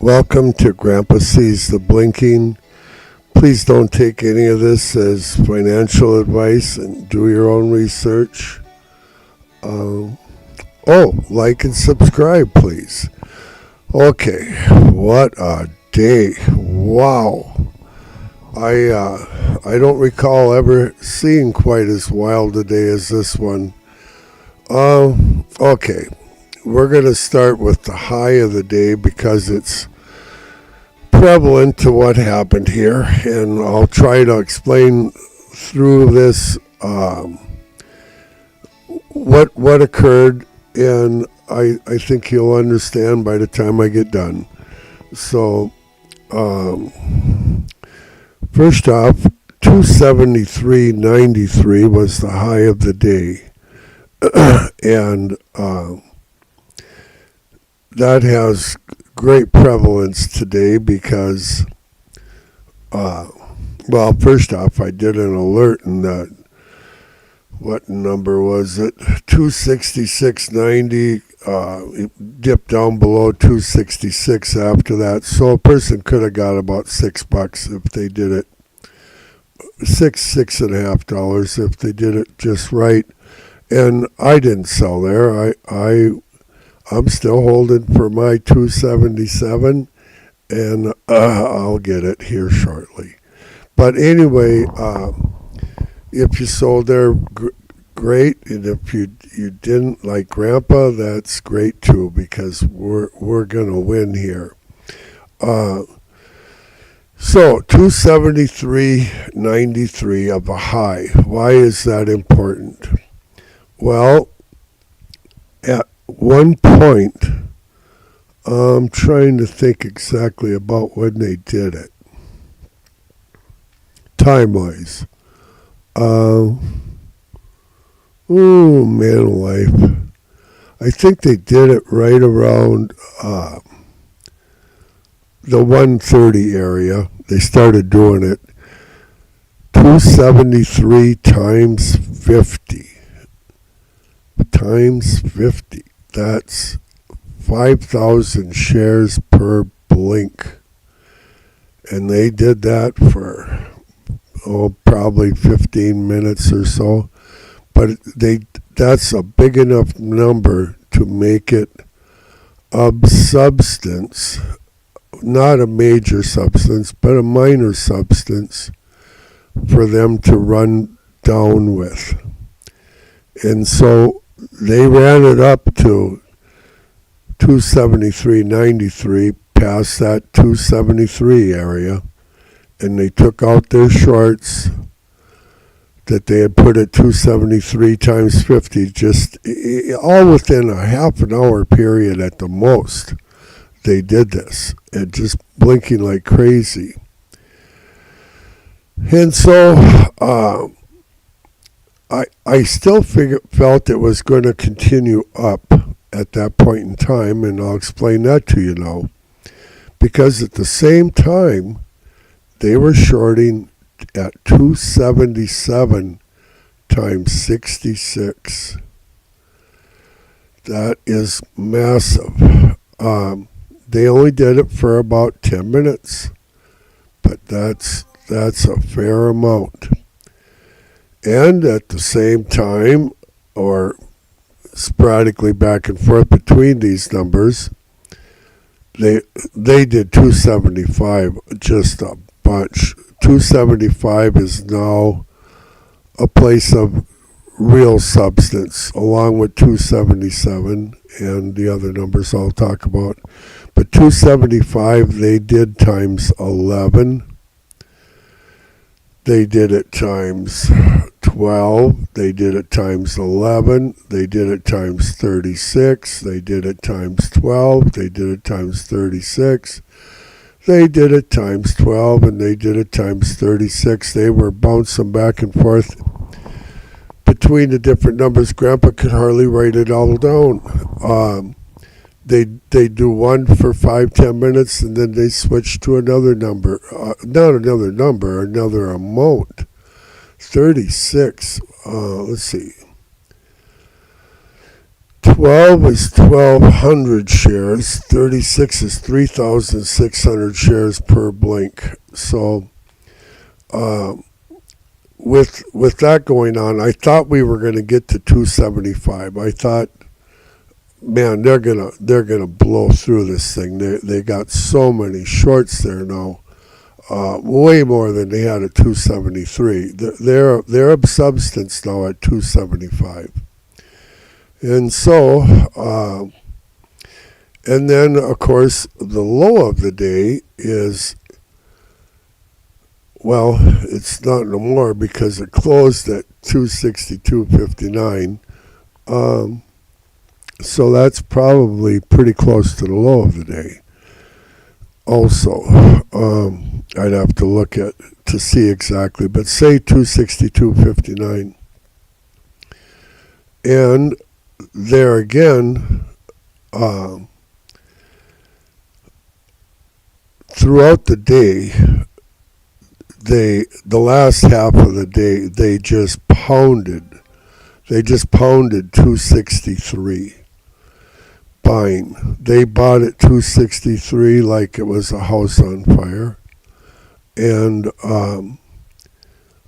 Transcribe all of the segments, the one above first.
Welcome to Grandpa Sees the Blinking. Please don't take any of this as financial advice and do your own research. Like and subscribe, please. Okay, what a day. Wow. I don't recall ever seeing quite as wild a day as this one. Okay. We're going to start with the high of the day because it's prevalent to what happened here, and I'll try to explain through this what occurred, and I think you'll understand by the time I get done. So, first off, 273.93 was the high of the day, and that has great prevalence today because, first off, I did an alert in that, what number was it? 266.90. It dipped down below 266 after that. So a person could have got about $6 if they did it. $6.50 if they did it just right. And I didn't sell there. I'm still holding for my 277, and I'll get it here shortly. But anyway, if you sold there, great, and if you didn't, like Grandpa, that's great too, because we're gonna win here. So 273.93 of a high. Why is that important? Well, at one point, I'm trying to think exactly about when they did it, time-wise. Man alive. I think they did it right around the 130 area. They started doing it. 273 times 50. Times 50. That's 5,000 shares per blink. And they did that for, probably 15 minutes or so. But that's a big enough number to make it a substance, not a major substance, but a minor substance for them to run down with. And so they ran it up to 273.93, past that 273 area, and they took out their shorts that they had put at 273 times 50, just all within a half an hour period at the most. They did this, and just blinking like crazy. And so I still felt it was going to continue up at that point in time, and I'll explain that to you now. Because at the same time, they were shorting at 277 times 66. That is massive. They only did it for about 10 minutes, but that's a fair amount. And at the same time, or sporadically back and forth between these numbers, they did 275, just a bunch. 275 is now a place of real substance, along with 277 and the other numbers I'll talk about. But 275 they did times 11. They did it times 12. They did it times 11. They did it times 36. They did it times 12. They did it times 36. They did it times 12, and they did it times 36. They were bouncing back and forth between the different numbers. Grandpa could hardly write it all down. They do one for 5-10 minutes, and then they switch to another number. Not another number, another amount. 36. Let's see. 12 12 is 1,200 shares. 36 is 3,600 shares per blink. So with that going on, I thought we were going to get to 275. I thought, man, they're gonna blow through this thing. They got so many shorts there now, way more than they had at 273. They're of substance now at 275, and so and then of course the low of the day is, well, it's not no more because it closed at 262.59. So that's probably pretty close to the low of the day. Also, I'd have to look at to see exactly, but say 262.59. And there again, throughout the day, the last half of the day, they just pounded 263. Buying. They bought at 263 like it was a house on fire. And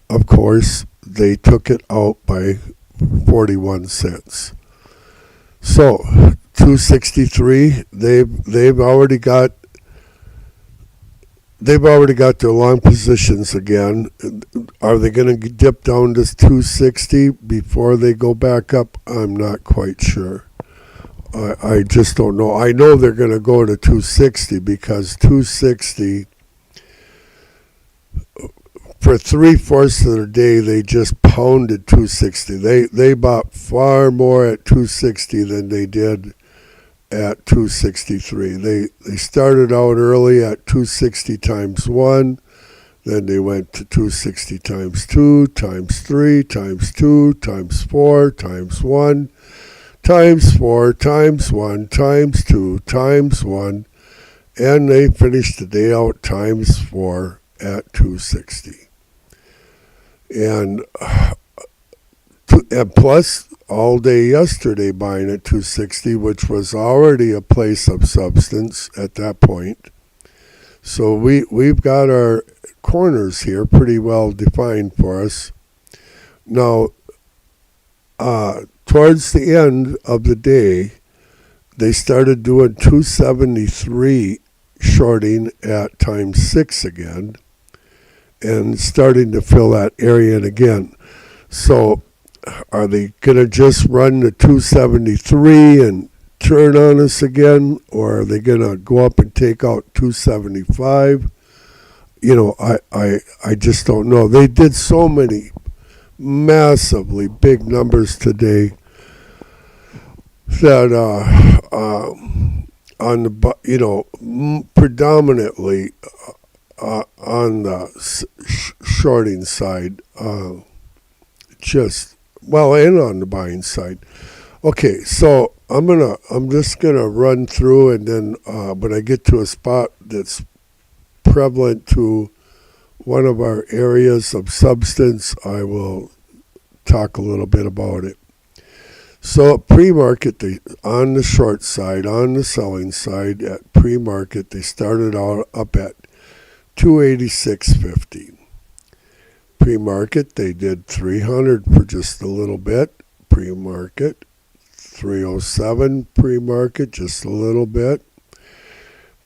of course, they took it out by 41 cents. So 263, they've already got their long positions again. Are they going to dip down to 260 before they go back up? I'm not quite sure. I just don't know. I know they're going to go to 260 because 260, for 3/4 of the day, they just pounded 260. They bought far more at 260 than they did at 263. They started out early at 260 times 1, then they went to 260 times 2, times 3, times 2, times 4, times 1, times 4, times 1, times 2, times 1, and they finished the day out times 4 at 260. And plus, all day yesterday buying at 260, which was already a place of substance at that point. So we've got our corners here pretty well defined for us. Now, towards the end of the day, they started doing 273 shorting at times 6 again and starting to fill that area in again. So are they going to just run the 273 and turn on us again, or are they going to go up and take out 275? You know, I just don't know. They did so many massively big numbers today that on the, you know, predominantly on the shorting side, just, well, and on the buying side. Okay, so I'm just gonna run through, and then when I get to a spot that's prevalent to one of our areas of substance, I will talk a little bit about it. So at pre-market, on the short side, on the selling side, at pre-market, they started out up at 286.50. Pre-market, they did 300 for just a little bit. Pre-market, 307. Pre-market, just a little bit.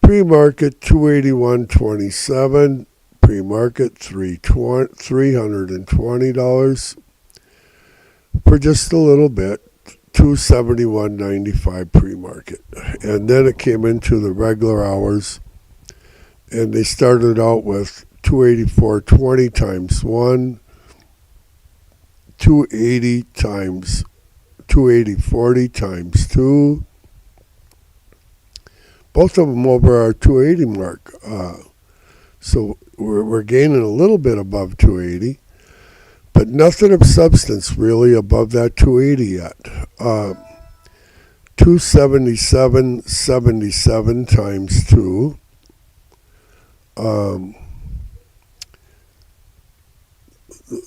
Pre-market, 281.27. Pre-market, $320 for just a little bit. 271.95 pre-market. And then it came into the regular hours, and they started out with 284.20 times 1, 280.40 times 2. Both of them over our 280 mark. So we're gaining a little bit above 280, but nothing of substance really above that 280 yet. 277.77 times 2.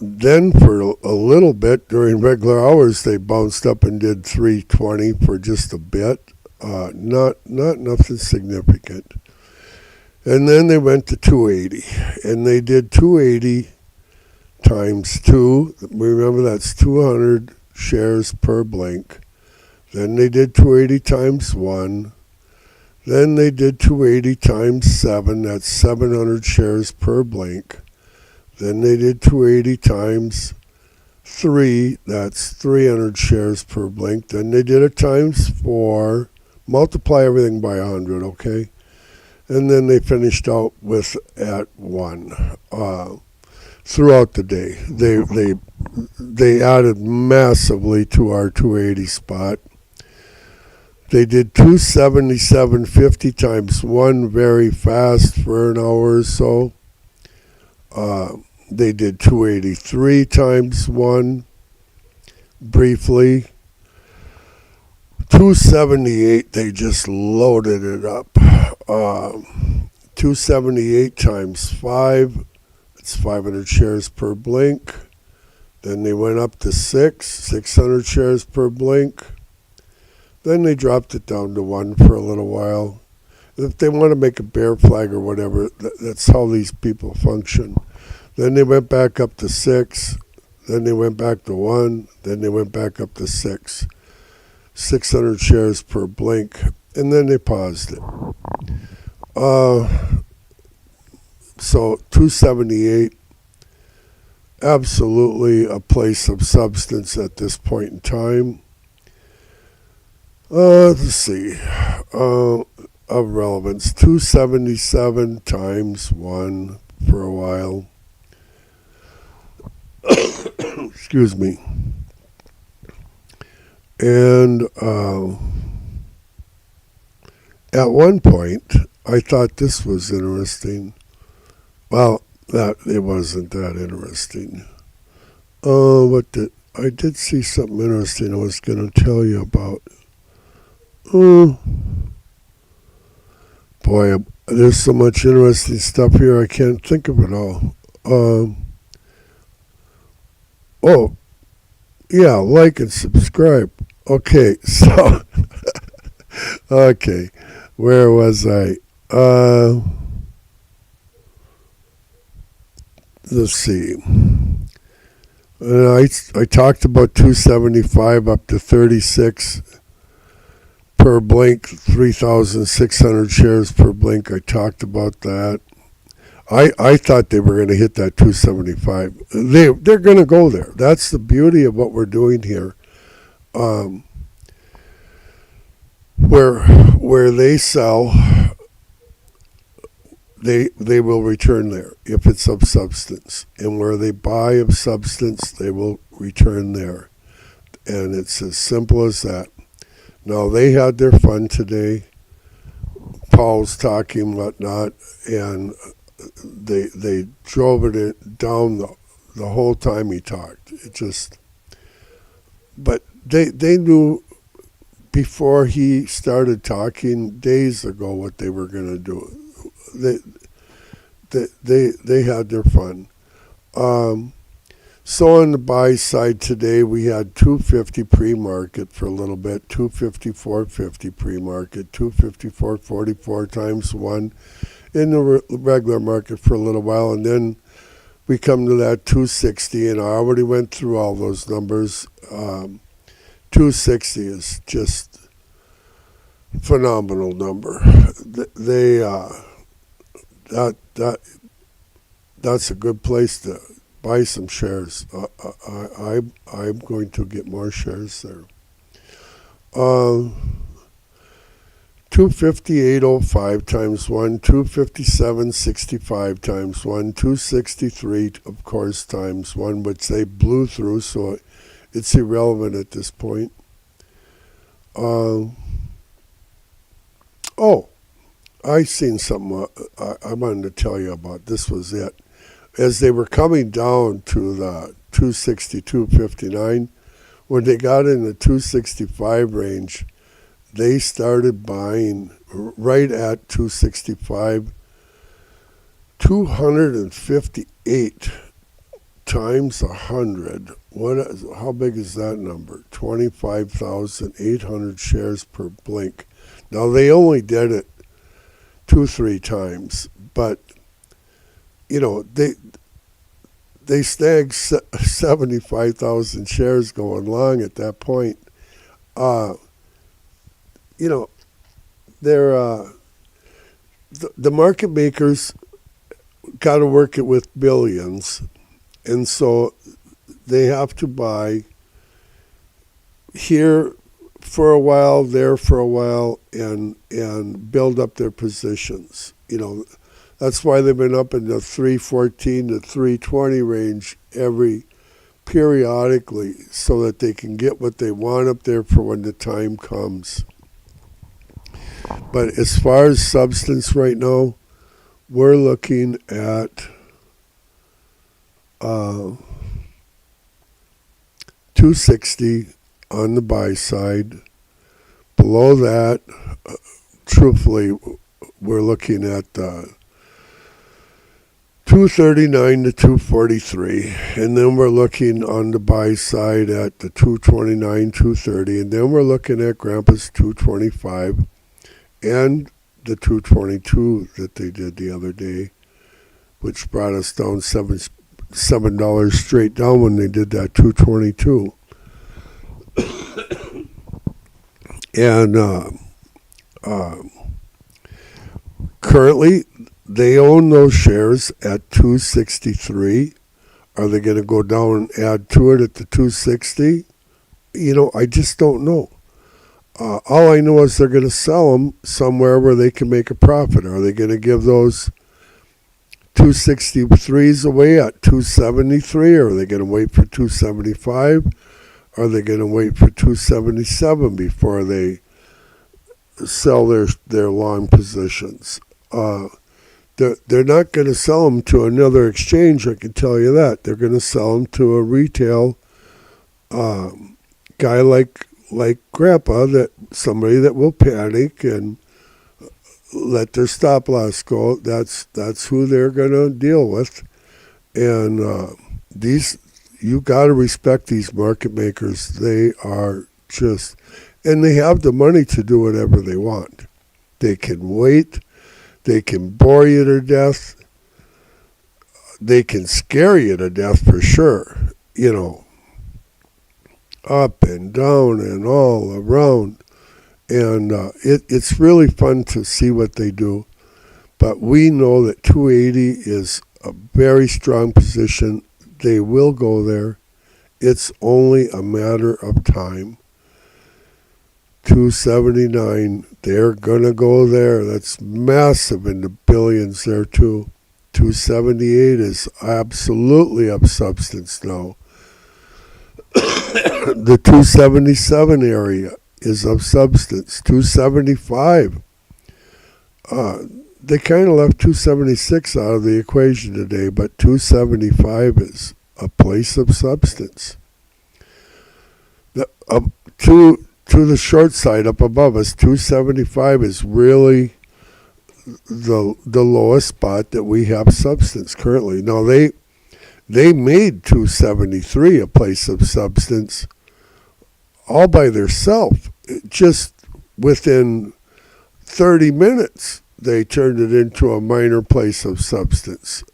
then for a little bit during regular hours, they bounced up and did 320 for just a bit. Not nothing significant. And then they went to 280, and they did 280 times 2. Remember, that's 200 shares per blink. Then they did 280 times 1. Then they did 280 times 7. That's 700 shares per blink. Then they did 280 times 3. That's 300 shares per blink. Then they did it times 4. Multiply everything by 100, okay? And then they finished out with at 1. Throughout the day, they added massively to our 280 spot. They did 277.50 times 1 very fast for an hour or so. They did 283 times 1 briefly. 278, they just loaded it up. 278 times 5, it's 500 shares per blink. Then they went up to 600 shares per blink. Then they dropped it down to 1 for a little while. If they want to make a bear flag or whatever, that's how these people function. Then they went back up to 6. Then they went back to 1. Then they went back up to 6. 600 shares per blink. And then they paused it. So 278, absolutely a place of substance at this point in time. Let's see. Of relevance, 277 times 1 for a while. Excuse me. And at one point, I thought this was interesting. Well, it wasn't that interesting. I did see something interesting I was going to tell you about. Boy, there's so much interesting stuff here, I can't think of it all. Yeah, like and subscribe. Okay, so, okay, where was I? Let's see. I talked about 275 up to 36 per blink, 3,600 shares per blink. I talked about that. I thought they were going to hit that 275. They're going to go there. That's the beauty of what we're doing here. Where they sell, they will return there if it's of substance, and where they buy of substance, they will return there, and it's as simple as that. Now, they had their fun today. Paul's talking whatnot, and they drove it down the whole time he talked. But they knew before he started talking days ago what they were going to do. They had their fun. So on the buy side today, we had 250 pre-market for a little bit, 254.50 pre-market, 254.44 times 1 in the regular market for a little while, and then we come to that 260, and I already went through all those numbers. 260 is just phenomenal number. That's a good place to buy some shares. I'm going to get more shares there. 258.05 times 1, 257.65 times 1, 263, of course, times 1, which they blew through, so it's irrelevant at this point. I seen something I wanted to tell you about. This was it. As they were coming down to the 262.59, when they got in the 265 range, they started buying right at 265, 258 times 100. How big is that number? 25,800 shares per blink. Now, they only did it 2-3 times, but, they snagged 75,000 shares going long at that point. They're the market makers got to work it with billions, and so they have to buy here for a while, there for a while, and build up their positions. That's why they've been up in the 314 to 320 range periodically, so that they can get what they want up there for when the time comes. But as far as substance right now, we're looking at 260 on the buy side. Below that, truthfully, we're looking at 239 to 243, and then we're looking on the buy side at the 229, 230, and then we're looking at Grandpa's 225 and the 222 that they did the other day, which brought us down $7 straight down when they did that 222. And currently, they own those shares at 263. Are they going to go down and add to it at the 260? I just don't know. All I know is they're going to sell them somewhere where they can make a profit. Are they going to give those 263s away at 273? Or are they going to wait for 275? Are they going to wait for 277 before they sell their long positions? They're not going to sell them to another exchange, I can tell you that. They're going to sell them to a retail guy like Grandpa, somebody that will panic and let their stop loss go. That's who they're going to deal with. And you got to respect these market makers. They are just, and they have the money to do whatever they want. They can wait. They can bore you to death. They can scare you to death for sure. Up and down and all around. And it's really fun to see what they do. But we know that 280 is a very strong position. They will go there. It's only a matter of time. 279, they're going to go there. That's massive in the billions there too. 278 is absolutely of substance now. The 277 area is of substance. 275, they kind of left 276 out of the equation today, but 275 is a place of substance. To the short side up above us, 275 is really the lowest spot that we have substance currently. Now, they made 273 a place of substance all by themselves. Just within 30 minutes, they turned it into a minor place of substance.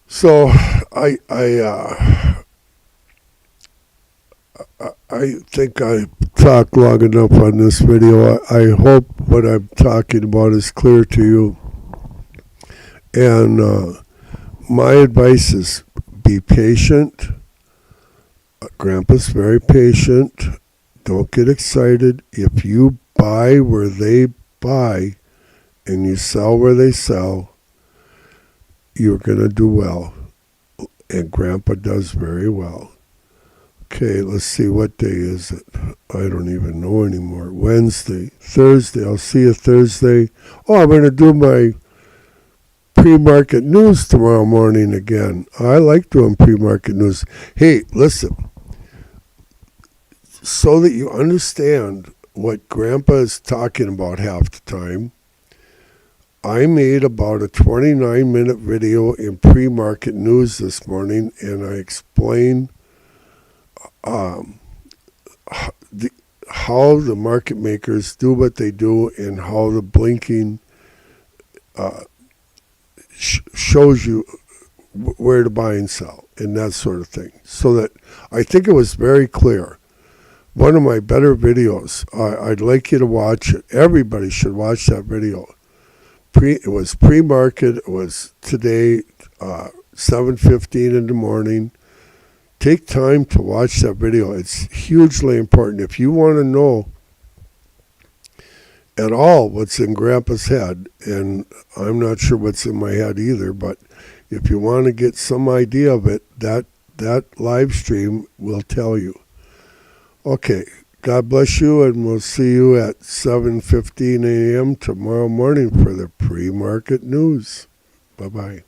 So I think I talked long enough on this video. I hope what I'm talking about is clear to you. And my advice is be patient. Grandpa's very patient. Don't get excited. If you buy where they buy and you sell where they sell, you're going to do well. And Grandpa does very well. Okay, let's see, what day is it? I don't even know anymore. Wednesday, Thursday. I'll see you Thursday. Oh, I'm going to do my pre-market news tomorrow morning again. I like doing pre-market news. Hey, listen, so that you understand what Grandpa is talking about half the time, I made about a 29-minute video in pre-market news this morning, and I explained how the market makers do what they do and how the blinking shows you where to buy and sell and that sort of thing. So that I think it was very clear. One of my better videos. I'd like you to watch it. Everybody should watch that video. It was pre-market. It was today, 7:15 in the morning. Take time to watch that video. It's hugely important. If you want to know at all what's in Grandpa's head, and I'm not sure what's in my head either, but if you want to get some idea of it, that live stream will tell you. Okay, God bless you, and we'll see you at 7:15 a.m. tomorrow morning for the pre-market news. Bye-bye.